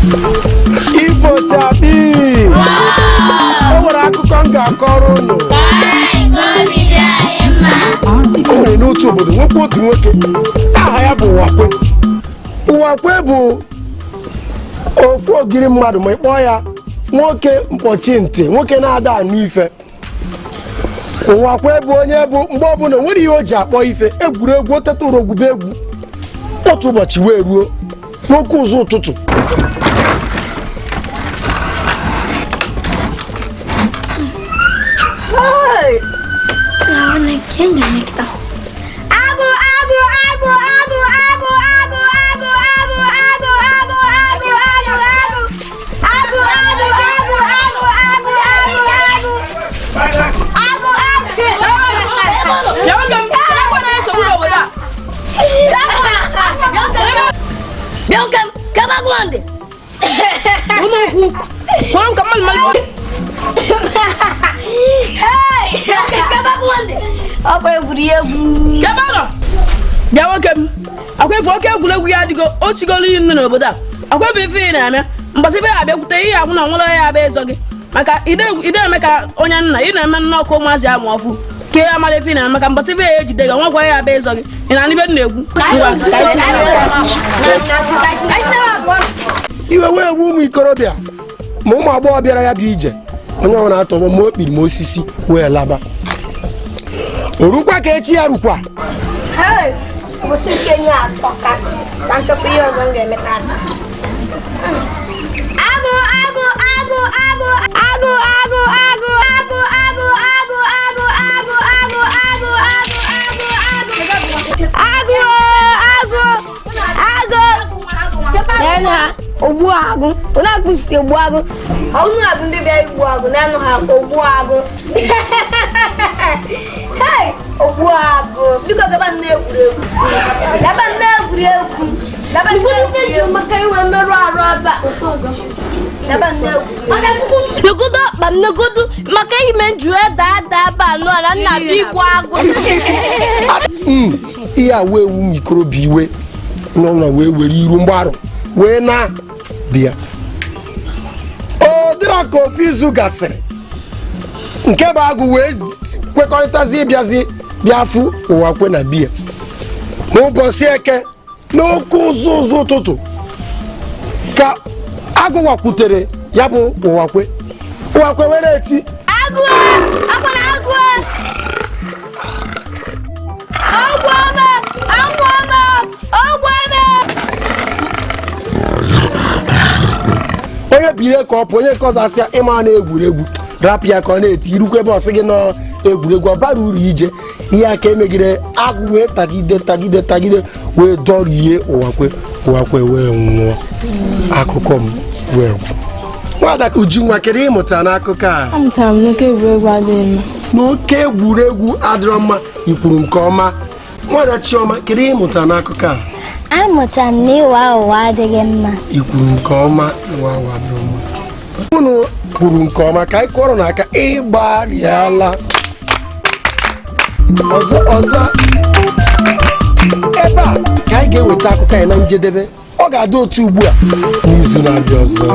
Ifo Chabi. O nwere akụkọ m ga-akọrọ unu. O nwere n'otu obodo nwoke otu nwoke aha ya bụ Ụwakwe. Ụwakwe bụ ofu ogiri mmadụ ma ịkpọ ya nwoke mkpọchi ntị, nwoke na-ada anụ ife. Ụwakwe bụ onye bụ mgbe ọbụla nwere ihe o ji akpọ ife egwuregwu oteta urogwube egwu. Otu ụbọchị wee ruo n'oke ụzọ ụtụtụ oke egwuregwu ya adịgo ochigolo iyi nne n'obodo a akwa bụ ife ị na-eme mgbasibe ya abịakwute ihe ahụ na nwere ya abịa ịzọ gị maka ide eme ka onye nna ị na-eme nnọkụ ụmụazị amụ ọfụ ke ya mara ife ị na-eme maka mgbasibe ya ejide gị nwekwa ya abịa ịzọ gị ị na n'ibe na-egwu iwe wee egwu ụmụ ikorobịa ma ụmụ agbọghọ bịara ya bụ ije onye ọbụla na-atọgbọ ma okpiri ma osisi wee laba orukwa ka echi ya rukwa ogbu agụ onye akpụsisi ogbu agụ ọnụ agụ ndị bịa igbu agụ na-anụ ha ogbu agụ ogbu agụ biko gaba nne egwuregwu maka inwe mmerụ arụ aba negodo ọkpa m negodo maka ime njụ ada aba anụ ala nna bụ igbu agụ ihe a wee ewu m ikorobịa iwe n'ọnwa wee were iru mgbarụ wee na bịa o dịra ka ofu izu gasịrị nke bụ agụ wee kwekọrịtazi ịbịazi bịafụ Ụwakwe na biya n'ụbọchị eke n'oke ụzụ ụtụtụ ka agụ wakwutere ya bụ Ụwakwe were eti onye biri ka ọ pụ onye nke ọzọ asịa ịma na egwuregwu rapụ ya ka ọ na-eti irukwe ebe ọsị gị nọ egwuregwu ọ bara uru ije ihe aka emegide agụ wee tagide wee dọrie Ụwakwe wee nwụọ akụkọ m wee gwụ. Nwada Ujunwa kere ịmụta n'akụkọ a? Amụtara m n'oke egwuregwu adịghị mma. N'oke egwuregwu adịrọ mma ikwuru nke ọma. Nwada Chioma kere ịmụta n'akụkọ a? Amụtara m na ịwa ụwa adịghị mma. Ikwuru nke ọma ịwa ụwa adịrọ mma. Unu kwuru nke ọma ka anyị kụọrọ n'aka ịgbarịala ọzọ ebe a ka anyị ga-eweta akụkọ anyị na njedebe. Ọ ga-adị otu ugbu a n'izu na-abịa ọzọ.